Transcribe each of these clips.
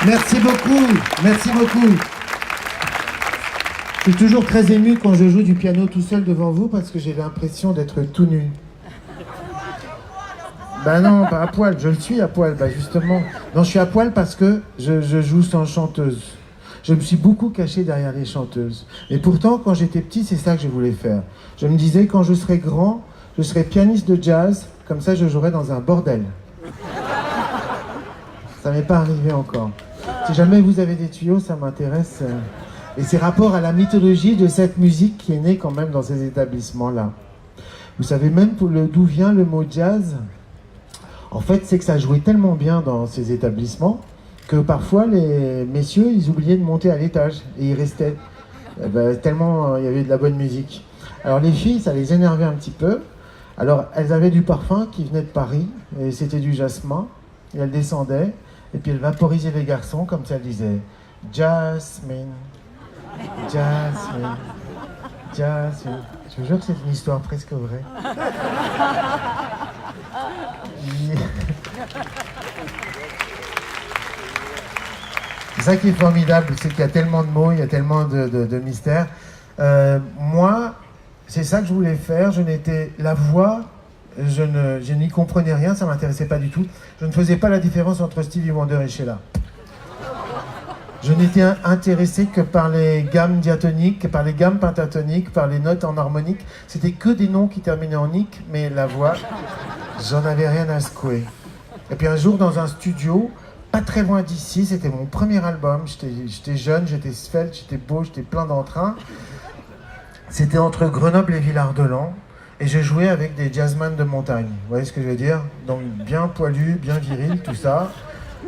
Merci beaucoup, merci beaucoup. Je suis toujours très ému quand je joue du piano tout seul devant vous parce que j'ai l'impression d'être tout nu. Ben non, pas à poil, je le suis à poil, bah justement. Non, je suis à poil parce que je joue sans chanteuse. Je me suis beaucoup caché derrière les chanteuses. Et pourtant, quand j'étais petit, c'est ça que je voulais faire. Je me disais, quand je serai grand, je serai pianiste de jazz, comme ça je jouerai dans un bordel. Ça m'est pas arrivé encore. Si jamais vous avez des tuyaux, ça m'intéresse. Et c'est rapport à la mythologie de cette musique qui est née quand même dans ces établissements-là. Vous savez même d'où vient le mot jazz? En fait, c'est que ça jouait tellement bien dans ces établissements que parfois les messieurs, ils oubliaient de monter à l'étage et ils restaient. Tellement il y avait de la bonne musique. Alors les filles, ça les énervait un petit peu. Alors elles avaient du parfum qui venait de Paris, et c'était du jasmin, et elles descendaient, et puis elles vaporisaient les garçons, comme ça elles disaient « Jasmine, Jasmine, Jasmine ». Je vous jure que c'est une histoire presque vraie. C'est ça qui est formidable, c'est qu'il y a tellement de mots, il y a tellement de mystères. Moi, c'est ça que je voulais faire. La voix, je n'y comprenais rien, ça ne m'intéressait pas du tout. Je ne faisais pas la différence entre Stevie Wonder et Sheila. Je n'étais intéressé que par les gammes diatoniques, par les gammes pentatoniques, par les notes en harmonique. C'était que des noms qui terminaient en nique, mais la voix, j'en avais rien à secouer. Et puis un jour, dans un studio, pas très loin d'ici, c'était mon premier album. J'étais jeune, j'étais svelte, j'étais beau, j'étais plein d'entrain. C'était entre Grenoble et Villard-de-Lans. Et je jouais avec des jazzmen de montagne. Vous voyez ce que je veux dire? Donc bien poilu, bien viril, tout ça.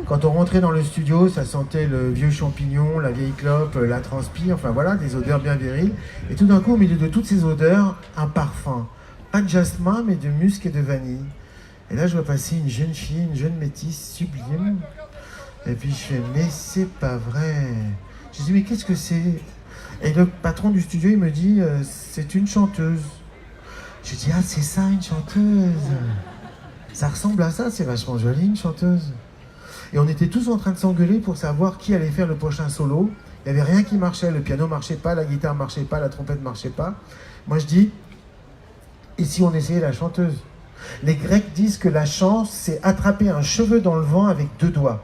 Quand on rentrait dans le studio, ça sentait le vieux champignon, la vieille clope, la transpi, enfin voilà, des odeurs bien viriles. Et tout d'un coup, au milieu de toutes ces odeurs, un parfum. Pas de jasmin, mais de musc et de vanille. Et là, je vois passer une jeune fille, une jeune métisse sublime. Et puis je fais, mais c'est pas vrai. Je dis, mais qu'est-ce que c'est? Et le patron du studio, il me dit, c'est une chanteuse. Je dis, ah, c'est ça, une chanteuse. Ça ressemble à ça, c'est vachement joli, une chanteuse. Et on était tous en train de s'engueuler pour savoir qui allait faire le prochain solo. Il n'y avait rien qui marchait, le piano marchait pas, la guitare marchait pas, la trompette marchait pas. Moi je dis, et si on essayait la chanteuse? Les Grecs disent que la chance, c'est attraper un cheveu dans le vent avec 2 doigts.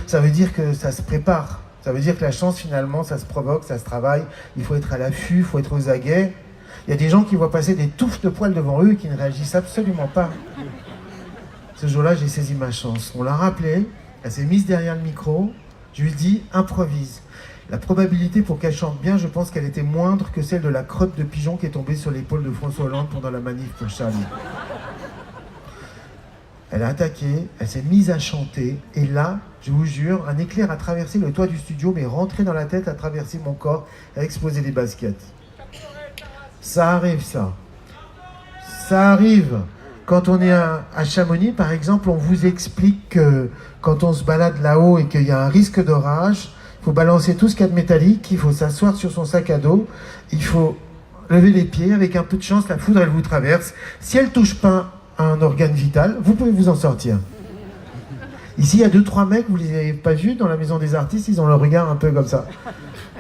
Ça veut dire que ça se prépare. Ça veut dire que la chance, finalement, ça se provoque, ça se travaille. Il faut être à l'affût, il faut être aux aguets. Il y a des gens qui voient passer des touffes de poils devant eux et qui ne réagissent absolument pas. Ce jour-là, j'ai saisi ma chance. On l'a rappelée, elle s'est mise derrière le micro. Je lui ai dit, improvise. La probabilité pour qu'elle chante bien, je pense qu'elle était moindre que celle de la crotte de pigeon qui est tombée sur l'épaule de François Hollande pendant la manif pour Charlie. Elle a attaqué, elle s'est mise à chanter, et là, je vous jure, un éclair a traversé le toit du studio, mais rentré dans la tête, a traversé mon corps, a explosé les baskets. Ça arrive, ça. Ça arrive. Quand on est à Chamonix, par exemple, on vous explique que quand on se balade là-haut et qu'il y a un risque d'orage, il faut balancer tout ce qu'il y a de métallique, il faut s'asseoir sur son sac à dos, il faut lever les pieds, avec un peu de chance, la foudre, elle vous traverse. Si elle ne touche pas un organe vital, vous pouvez vous en sortir. Ici, il y a 2-3 mecs, vous les avez pas vus dans la maison des artistes, ils ont le regard un peu comme ça.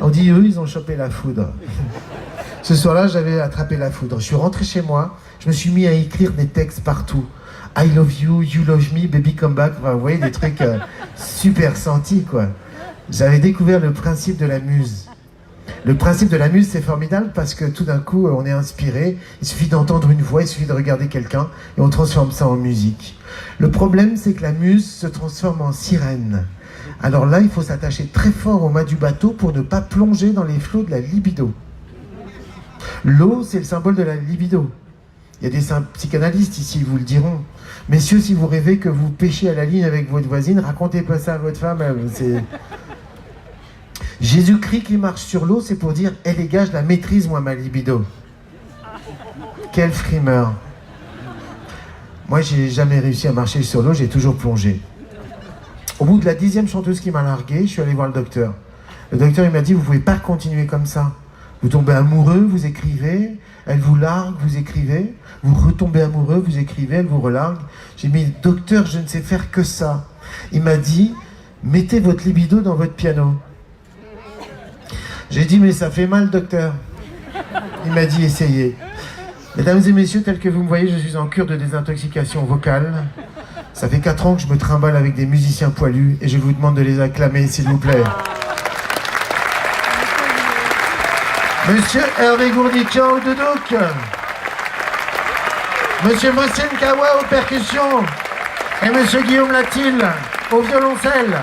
On dit, eux, ils ont chopé la foudre. Ce soir-là, j'avais attrapé la foudre. Je suis rentré chez moi, je me suis mis à écrire des textes partout. I love you, you love me, baby come back. Enfin, vous voyez, des trucs super sentis, quoi. J'avais découvert le principe de la muse. Le principe de la muse, c'est formidable parce que tout d'un coup, on est inspiré. Il suffit d'entendre une voix, il suffit de regarder quelqu'un et on transforme ça en musique. Le problème, c'est que la muse se transforme en sirène. Alors là, il faut s'attacher très fort au mât du bateau pour ne pas plonger dans les flots de la libido. L'eau, c'est le symbole de la libido. Il y a des psychanalystes ici, ils vous le diront. Messieurs, si vous rêvez que vous pêchez à la ligne avec votre voisine, racontez pas ça à votre femme. C'est... Jésus-Christ qui marche sur l'eau, c'est pour dire, les gars, je la maîtrise, moi, ma libido. Quel frimeur. Moi, j'ai jamais réussi à marcher sur l'eau, j'ai toujours plongé. Au bout de la 10e chanteuse qui m'a largué, je suis allé voir le docteur. Le docteur, il m'a dit, vous pouvez pas continuer comme ça. Vous tombez amoureux, vous écrivez, elle vous largue, vous écrivez, vous retombez amoureux, vous écrivez, elle vous relargue. J'ai dit, docteur, je ne sais faire que ça. Il m'a dit, mettez votre libido dans votre piano. J'ai dit, mais ça fait mal, docteur. Il m'a dit, essayez. Mesdames et messieurs, tel que vous me voyez, je suis en cure de désintoxication vocale. Ça fait 4 ans que je me trimballe avec des musiciens poilus et je vous demande de les acclamer, s'il vous plaît. Monsieur Hervé Gournikian au doudouk. Monsieur Mohsen Kawa aux percussions. Et Monsieur Guillaume Latil au violoncelle.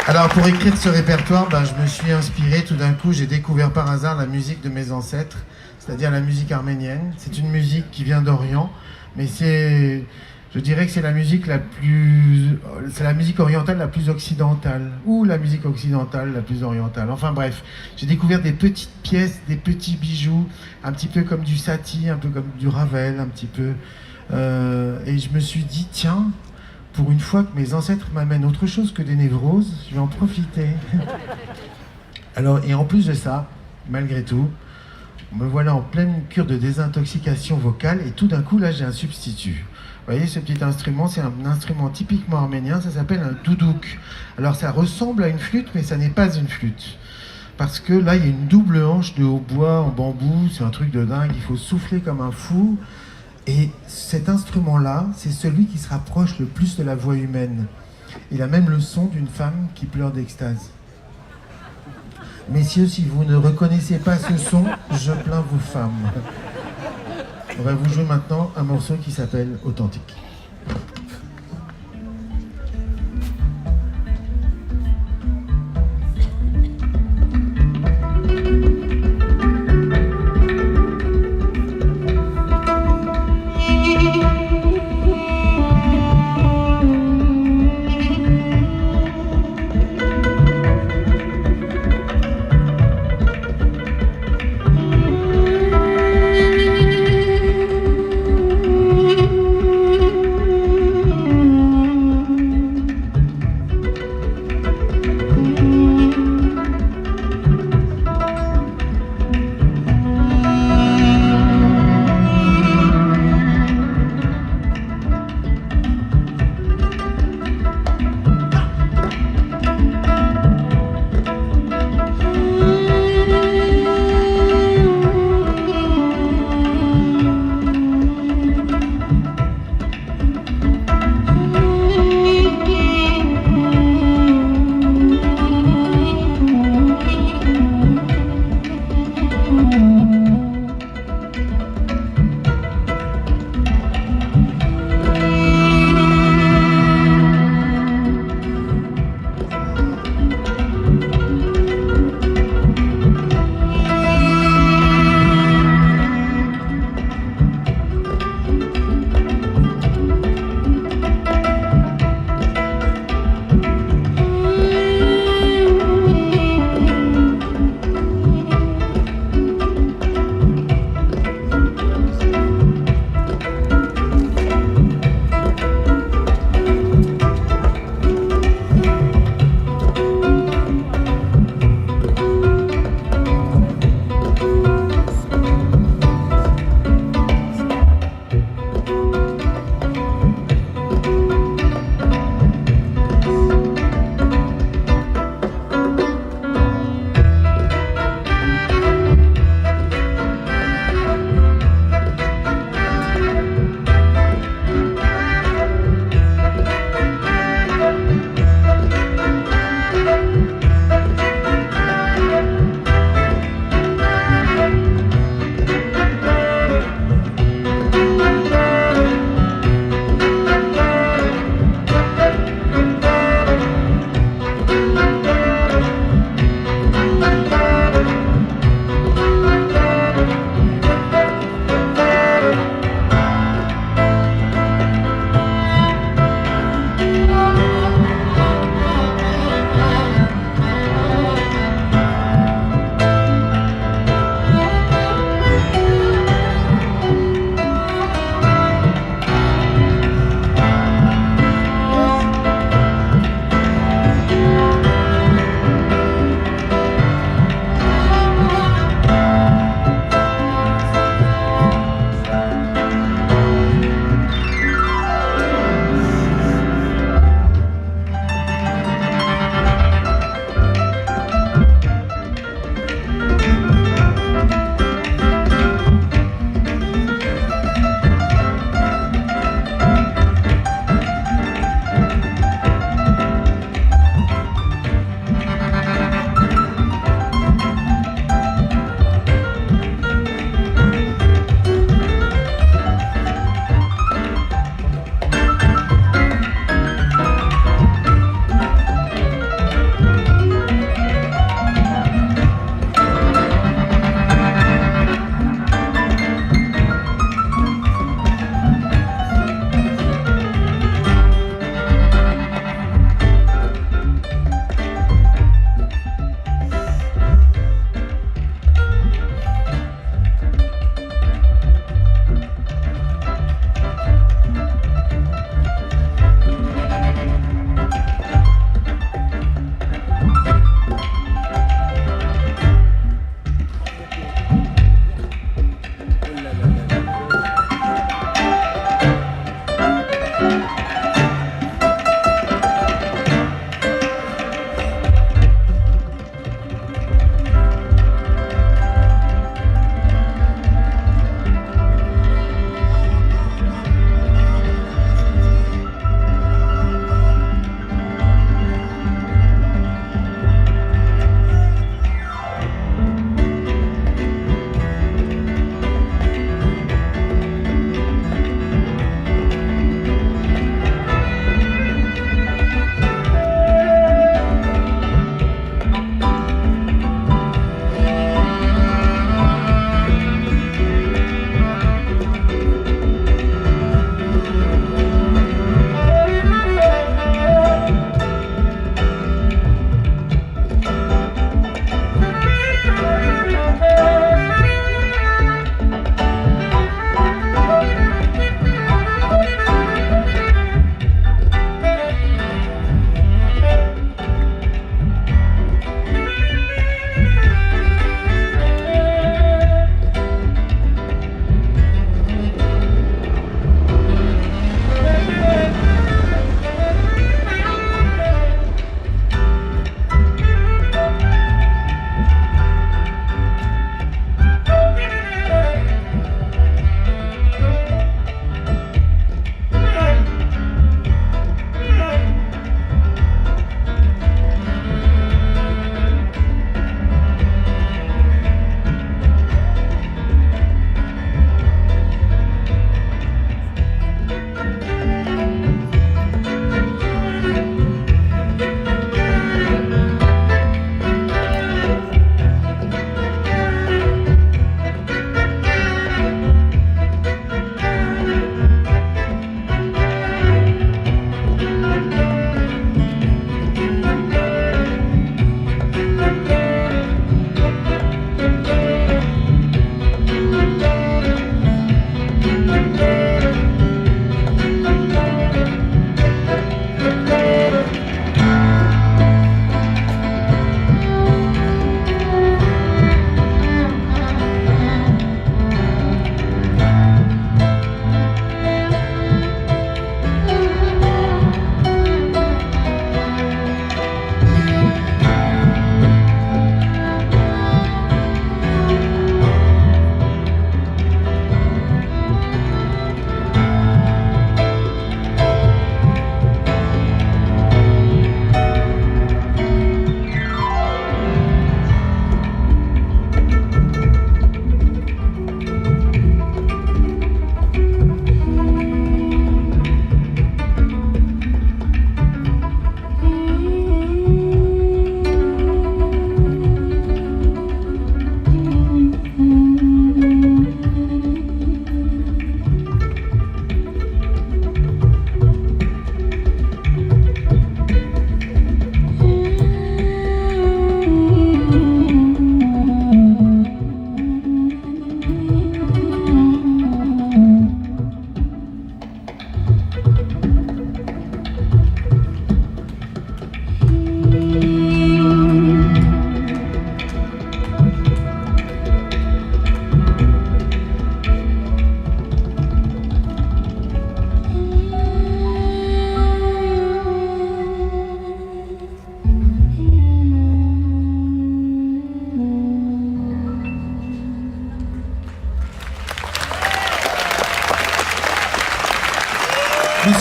Alors pour écrire ce répertoire, je me suis inspiré, tout d'un coup j'ai découvert par hasard la musique de mes ancêtres, c'est-à-dire la musique arménienne. C'est une musique qui vient d'Orient, mais je dirais que c'est la musique c'est la musique orientale la plus occidentale, ou la musique occidentale la plus orientale. Enfin bref, j'ai découvert des petites pièces, des petits bijoux, un petit peu comme du Satie, un peu comme du Ravel, un petit peu. Et je me suis dit, tiens, pour une fois que mes ancêtres m'amènent autre chose que des névroses, je vais en profiter. Alors, et en plus de ça, malgré tout, me voilà en pleine cure de désintoxication vocale et tout d'un coup, là, j'ai un substitut. Vous voyez, ce petit instrument, c'est un instrument typiquement arménien, ça s'appelle un doudouk. Alors, ça ressemble à une flûte, mais ça n'est pas une flûte. Parce que là, il y a une double hanche de hautbois en bambou, c'est un truc de dingue, il faut souffler comme un fou. Et cet instrument-là, c'est celui qui se rapproche le plus de la voix humaine. Il a même le son d'une femme qui pleure d'extase. Messieurs, si vous ne reconnaissez pas ce son, je plains vos femmes. On va vous jouer maintenant un morceau qui s'appelle Authentique.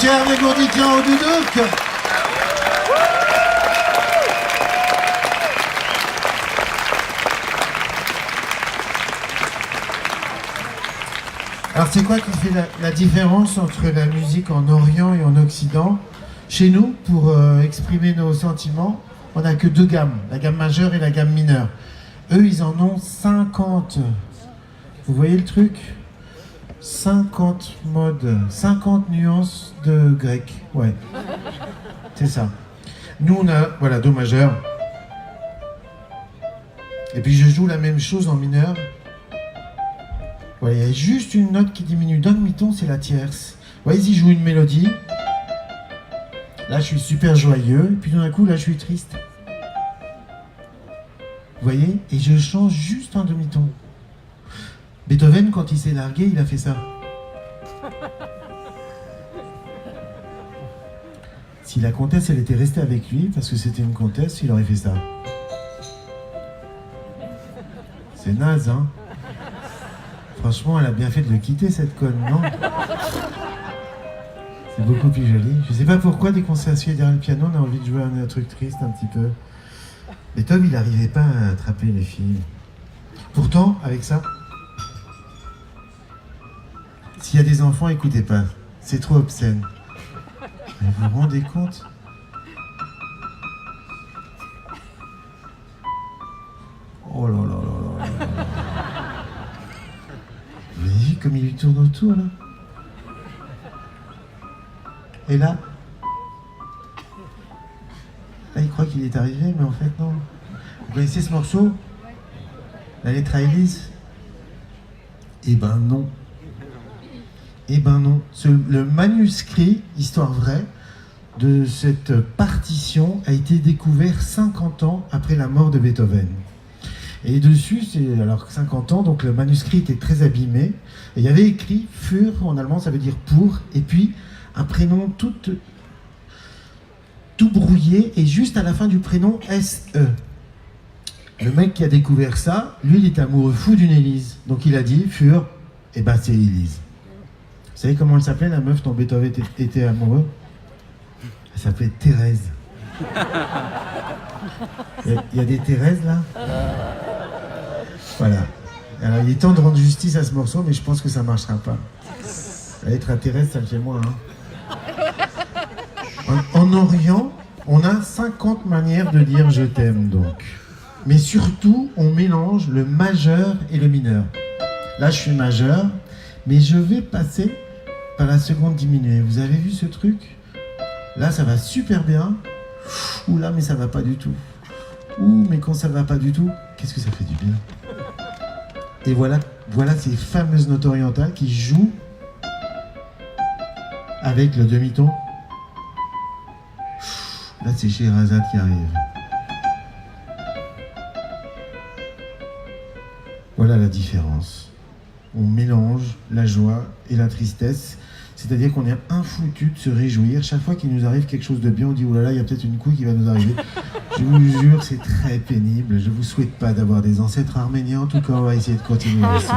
Monsieur Hervé Gourdiquian au Doudouk. Alors c'est quoi qui fait la différence entre la musique en Orient et en Occident? Chez nous, pour exprimer nos sentiments, on n'a que deux gammes, la gamme majeure et la gamme mineure. Eux, ils en ont 50. Vous voyez le truc? 50 modes, 50 nuances de grec. Ouais, c'est ça. Nous, on a, voilà, Do majeur. Et puis je joue la même chose en mineur. Voilà, il y a juste une note qui diminue d'un demi-ton, c'est la tierce. Vous voyez, si je joue une mélodie, là je suis super joyeux, et puis tout d'un coup, là je suis triste. Vous voyez? Et je change juste un demi-ton. Beethoven, quand il s'est largué, il a fait ça. Si la comtesse, elle était restée avec lui, parce que c'était une comtesse, il aurait fait ça. C'est naze, hein? Franchement, elle a bien fait de le quitter, cette conne, non? C'est beaucoup plus joli. Je sais pas pourquoi, dès qu'on s'est assis derrière le piano, on a envie de jouer un truc triste un petit peu. Beethoven, il n'arrivait pas à attraper les filles. Pourtant, avec ça, s'il y a des enfants, écoutez pas. C'est trop obscène. Mais vous vous rendez compte? Oh là là là là là là. Vous avez vu comme il lui tourne autour, là? Et là, il croit qu'il est arrivé, mais en fait, non. Vous connaissez ce morceau? La lettre à Élise? Eh ben non. Eh ben non. Le manuscrit, histoire vraie, de cette partition a été découvert 50 ans après la mort de Beethoven. Et dessus, c'est alors 50 ans, donc le manuscrit était très abîmé. Et il y avait écrit Für, en allemand ça veut dire pour, et puis un prénom tout brouillé, et juste à la fin du prénom S-E. Le mec qui a découvert ça, lui il était amoureux fou d'une Élise. Donc il a dit Für, et ben c'est Élise. Vous savez comment elle s'appelait, la meuf dont Beethoven était amoureux? Elle s'appelait Thérèse. Il y a des Thérèse là? Voilà. Alors il est temps de rendre justice à ce morceau, mais je pense que ça ne marchera pas. La lettre à Thérèse, ça le fait moins. Hein. En Orient, on a 50 manières de dire je t'aime donc. Mais surtout, on mélange le majeur et le mineur. Là, je suis majeur, mais je vais passer par la seconde diminuée. Vous avez vu ce truc? Là, ça va super bien. Ouh là, mais ça va pas du tout. Ouh, mais quand ça va pas du tout, qu'est-ce que ça fait du bien. Et voilà ces fameuses notes orientales qui jouent avec le demi-ton. Là, c'est Scheherazade qui arrive. Voilà la différence. On mélange la joie et la tristesse. C'est-à-dire qu'on est infoutu de se réjouir. Chaque fois qu'il nous arrive quelque chose de bien, on dit « Oh là là, il y a peut-être une couille qui va nous arriver ». Je vous jure, c'est très pénible. Je ne vous souhaite pas d'avoir des ancêtres arméniens. En tout cas, on va essayer de continuer. Merci.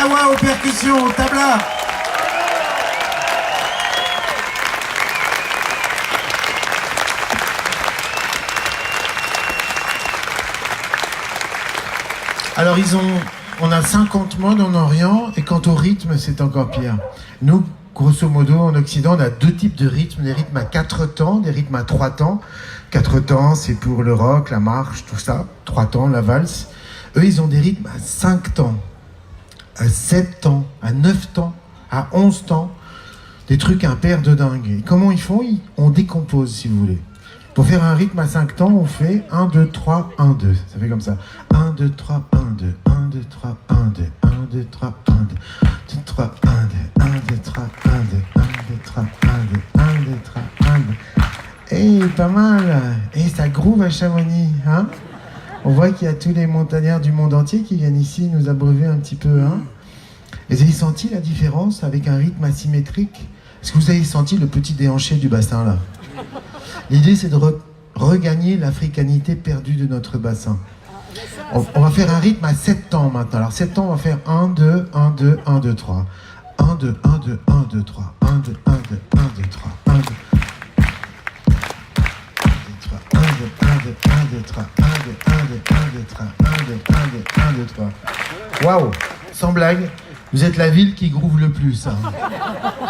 Yawa aux percussions, au tabla. Alors on a 50 modes en Orient, et quant au rythme, c'est encore pire. Nous, grosso modo, en Occident, on a deux types de rythmes, des rythmes à 4 temps, des rythmes à 3 temps. 4 temps, c'est pour le rock, la marche, tout ça. 3 temps, la valse. Eux, ils ont des rythmes à 5 temps, à 7 temps, à 9 temps, à 11 temps. Des trucs impairs de dingue. Et comment ils font? On décompose, si vous voulez. Pour faire un rythme à 5 temps, on fait 1, 2, 3, 1, 2. Ça fait comme ça. 1, 2, 3, 1, 2, 1, 2, 3, 1, 2, 1, 2, 3, 1, 2, 2, 3, 1, 2, 1, 2, 3, 1, 2, 1, 2, 3, 1, 2, 1, 2, 3, 1, 2. Eh, pas mal. Et ça groove à Chamonix, hein? On voit qu'il y a tous les montagnards du monde entier qui viennent ici nous abreuver un petit peu, hein? Et vous avez senti la différence avec un rythme asymétrique? Est-ce que vous avez senti le petit déhanché du bassin, là? L'idée, c'est de regagner l'africanité perdue de notre bassin. On va faire un rythme à 7 temps maintenant. Alors 7 temps, on va faire 1, 2, 1, 2, 1, 2, 3. 1, 2, 1, 2, 1, 2, 3. 1, 2, 1, 2, 1, 2, 3. 1, 2, 1, 2, 1, 2, 1, 2, 3. 1, 2, 1, 2, 1, 2, 3. 1, 2, 1, 2, 1, 2, 3. Waouh! Sans blague, vous êtes la ville qui groove le plus, hein.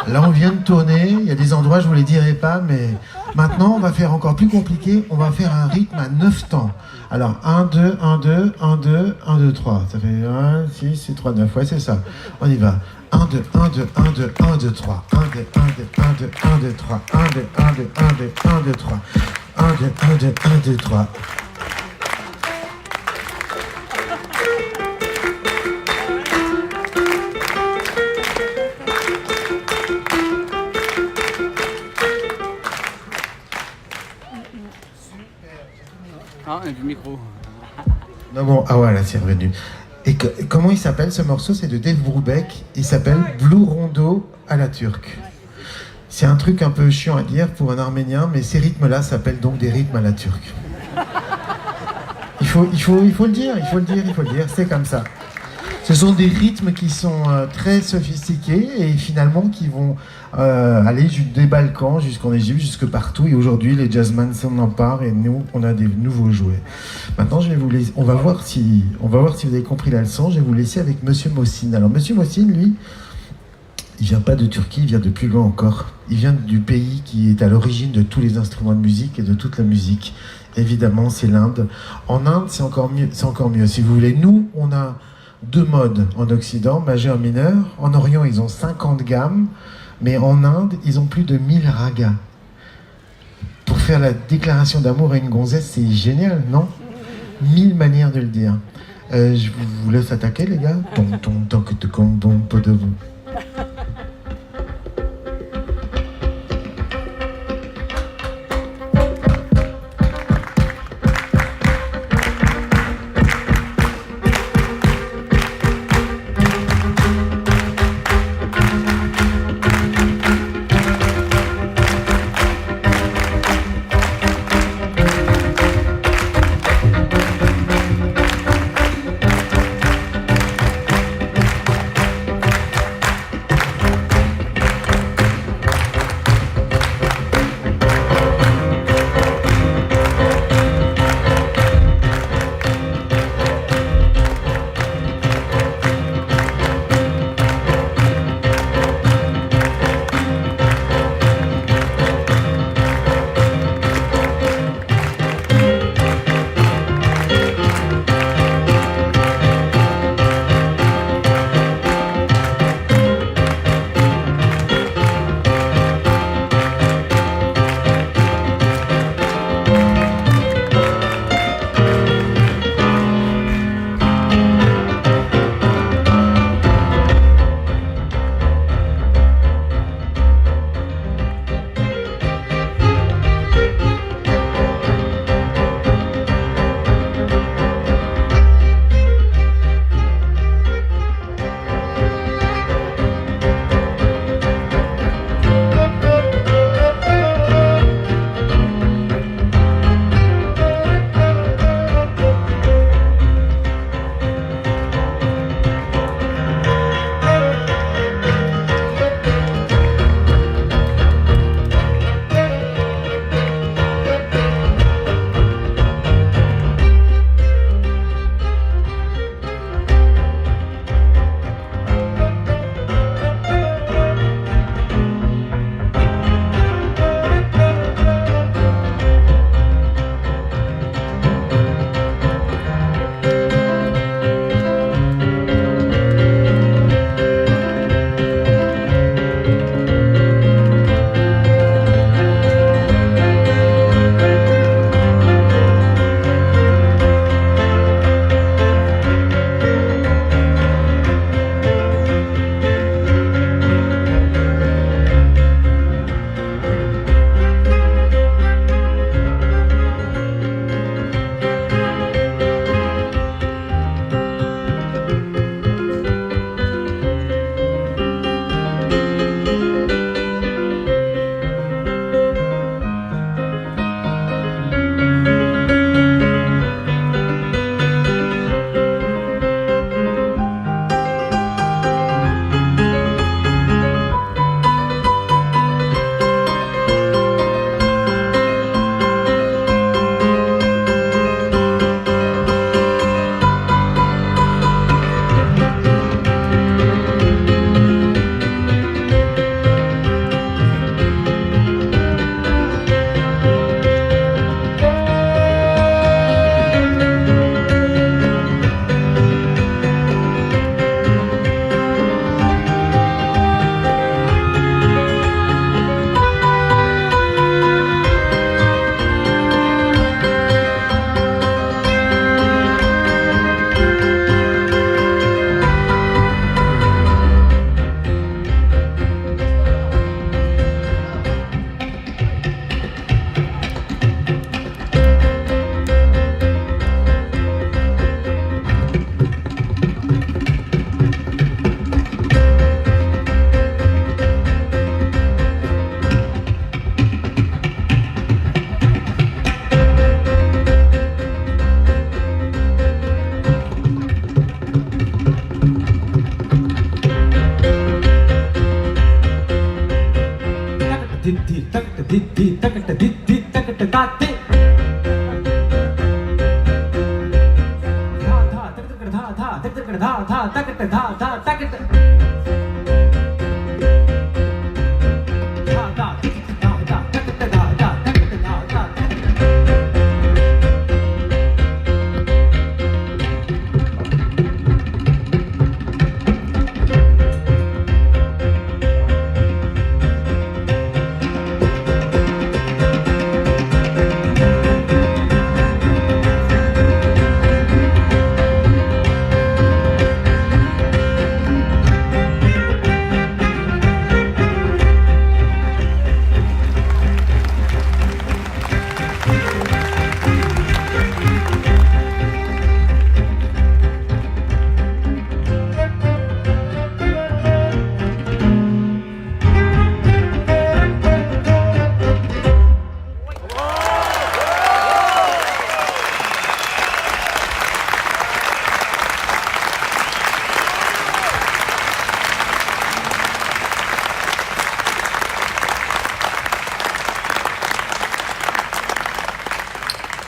Là, on vient de tourner. Il y a des endroits, je vous les dirai pas, mais maintenant, on va faire encore plus compliqué. On va faire un rythme à 9 temps. Alors, 1, 2, 1, 2, 1, 2, 1, 2, 3. Ça fait 1, 6, et 3, 9. Ouais, c'est ça. On y va. 1, 2, 1, 2, 1, 2, 1, 2, 3. 1, 2, 1, 2, 1, 2, 1, 2, 3. 1, 2, 1, 2, 1, 2, 1, 2, 3. 1, 2, 1, 2, 1, 2, 3. Ah, et du micro. Non, bon, ah voilà, c'est revenu. Et comment il s'appelle ce morceau? C'est de Dave Brubeck. Il s'appelle Blue Rondo à la turque. C'est un truc un peu chiant à dire pour un Arménien, mais ces rythmes-là s'appellent donc des rythmes à la turque. Il faut le dire, c'est comme ça. Ce sont des rythmes qui sont très sophistiqués et finalement qui vont aller des Balkans jusqu'en Égypte, jusque partout. Et aujourd'hui, les jazzmen s'en emparent et nous, on a des nouveaux jouets. Maintenant, on va voir si vous avez compris la leçon. Je vais vous laisser avec Monsieur Mossine. Alors, Monsieur Mossine, lui, il vient pas de Turquie, il vient de plus loin encore. Il vient du pays qui est à l'origine de tous les instruments de musique et de toute la musique. Évidemment, c'est l'Inde. En Inde, c'est encore mieux. Si vous voulez, nous, on a 2 modes en Occident, majeur, mineur. En Orient, ils ont 50 gammes, mais en Inde, ils ont plus de 1000 ragas. Pour faire la déclaration d'amour à une gonzesse, c'est génial, non? 1000 manières de le dire. Je vous laisse attaquer, les gars.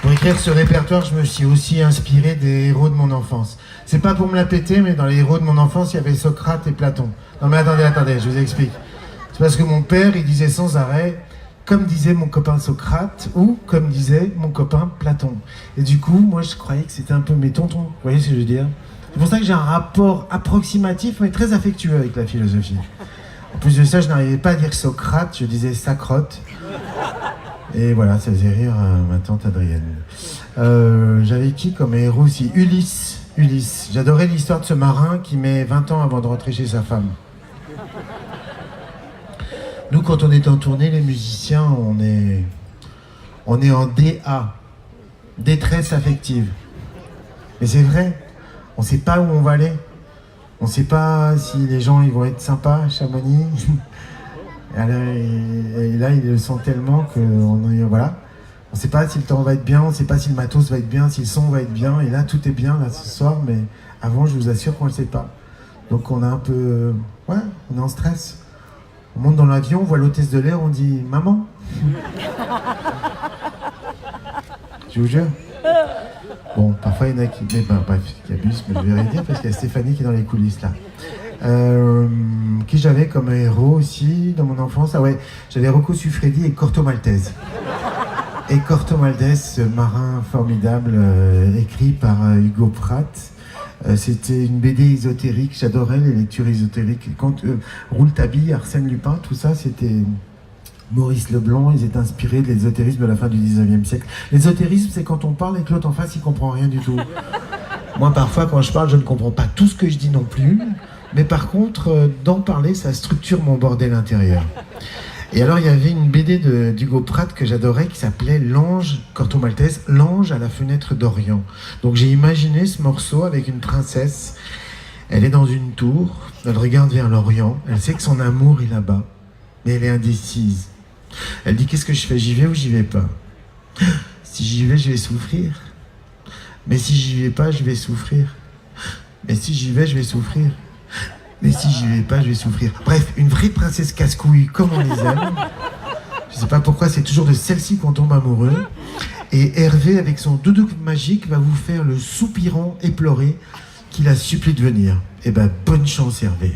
Pour écrire ce répertoire, je me suis aussi inspiré des héros de mon enfance. C'est pas pour me la péter, mais dans les héros de mon enfance, il y avait Socrate et Platon. Non mais attendez, je vous explique. C'est parce que mon père, il disait sans arrêt, comme disait mon copain Socrate, ou comme disait mon copain Platon. Et du coup, moi, je croyais que c'était un peu mes tontons. Vous voyez ce que je veux dire? C'est pour ça que j'ai un rapport approximatif, mais très affectueux avec la philosophie. En plus de ça, je n'arrivais pas à dire Socrate, je disais Sacrotte. Et voilà, ça faisait rire ma tante Adrienne. J'avais qui comme héros aussi? Ulysse. J'adorais l'histoire de ce marin qui met 20 ans avant de rentrer chez sa femme. Nous, quand on est en tournée, les musiciens, on est en DA, détresse affective. Mais c'est vrai, on ne sait pas où on va aller. On ne sait pas si les gens ils vont être sympas à Chamonix. Et là, ils le sentent tellement voilà. On ne sait pas si le temps va être bien, on ne sait pas si le matos va être bien, si le son va être bien. Et là, tout est bien là ce soir, mais avant, je vous assure qu'on ne le sait pas. Donc on a un peu... ouais, on est en stress. On monte dans l'avion, on voit l'hôtesse de l'air, on dit « Maman !» Je vous jure. Bon, parfois il y en a qui... Mais bref, qui abusent, mais je vais rien dire parce qu'il y a Stéphanie qui est dans les coulisses là. Qui j'avais comme héros aussi dans mon enfance? Ah ouais, j'avais Rocco Siffredi et Corto Maltese. Et Corto Maltese, ce marin formidable, écrit par Hugo Pratt. C'était une BD ésotérique, j'adorais les lectures ésotériques. Quand Rouletabille, Arsène Lupin, tout ça, c'était Maurice Leblanc, ils étaient inspirés de l'ésotérisme de la fin du 19e siècle. L'ésotérisme, c'est quand on parle et que l'autre en face, il comprend rien du tout. Moi, parfois, quand je parle, je ne comprends pas tout ce que je dis non plus. Mais par contre, d'en parler, ça structure mon bordel intérieur. Et alors, il y avait une BD d'Hugo Pratt que j'adorais qui s'appelait L'Ange, Corto Maltese, L'Ange à la fenêtre d'Orient. Donc j'ai imaginé ce morceau avec une princesse. Elle est dans une tour, elle regarde vers l'Orient, elle sait que son amour est là-bas, mais elle est indécise. Elle dit, qu'est-ce que je fais? J'y vais ou j'y vais pas? Si j'y vais, je vais souffrir. Mais si j'y vais pas, je vais souffrir. Mais si j'y vais, je vais souffrir. Mais si j'y vais pas, je vais souffrir. Bref, une vraie princesse casse-couille comme on les aime. Je sais pas pourquoi, c'est toujours de celle-ci qu'on tombe amoureux. Et Hervé, avec son doudou magique, va vous faire le soupirant éploré qu'il a supplie de venir. Eh ben, bonne chance Hervé.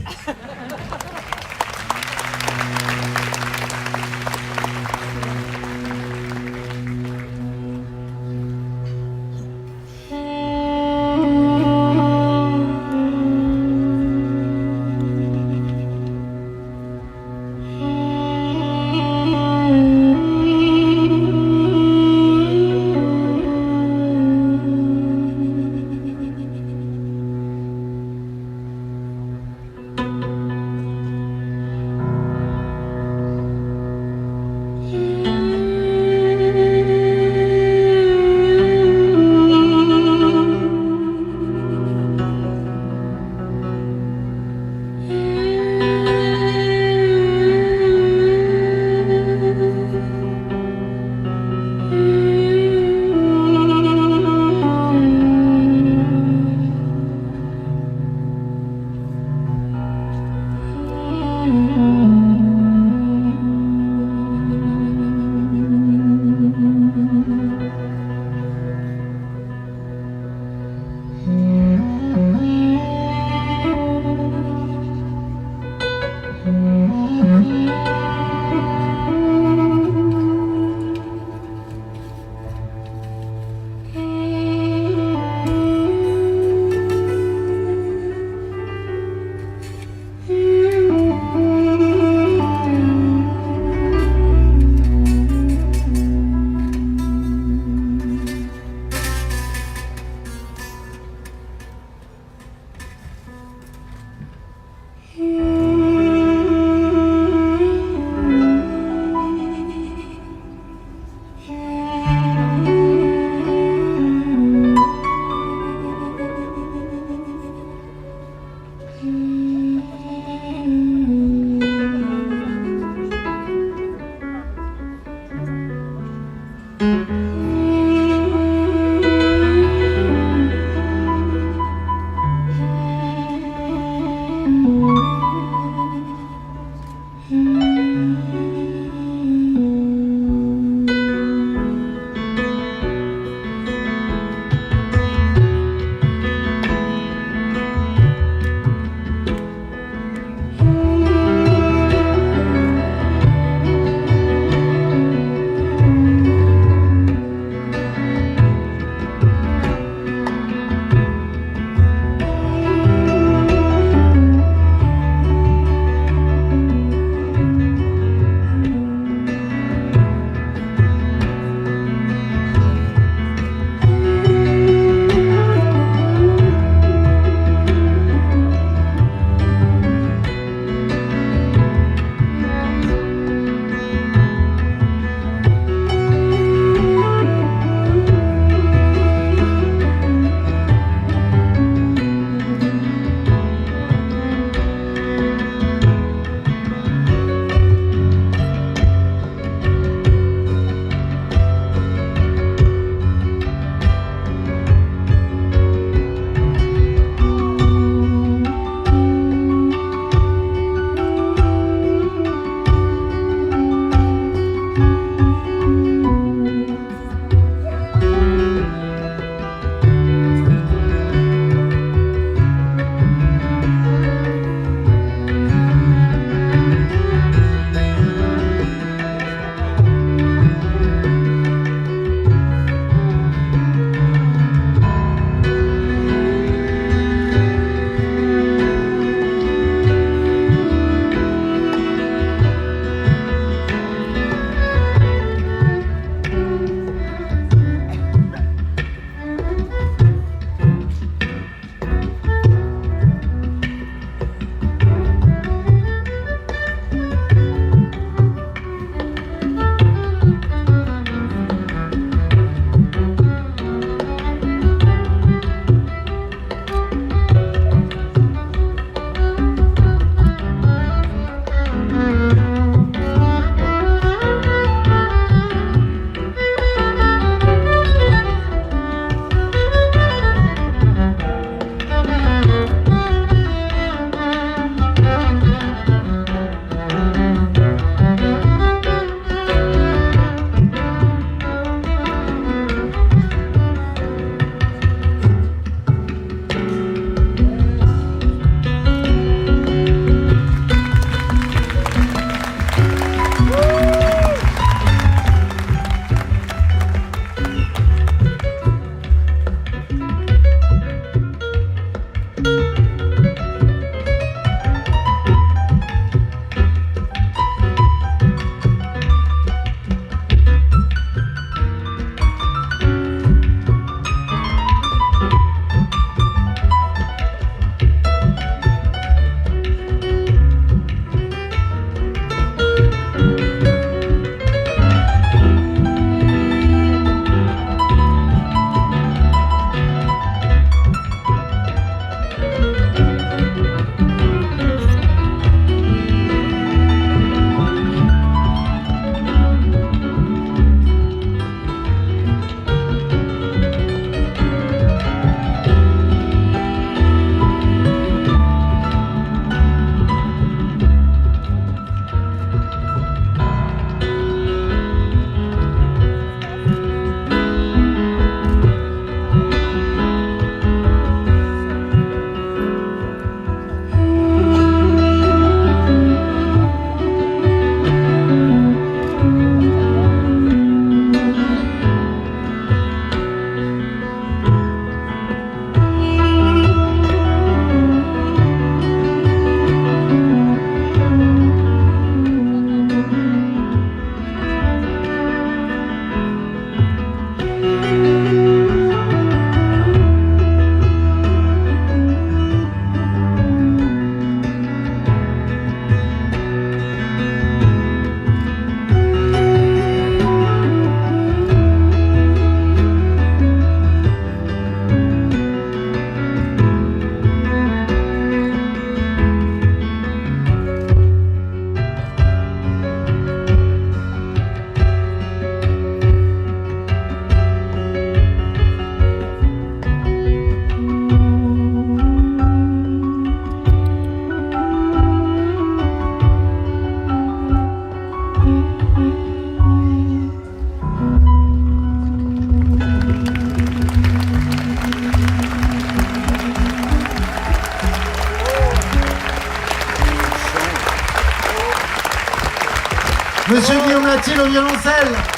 Monsieur Guillaume Latil au violoncelle.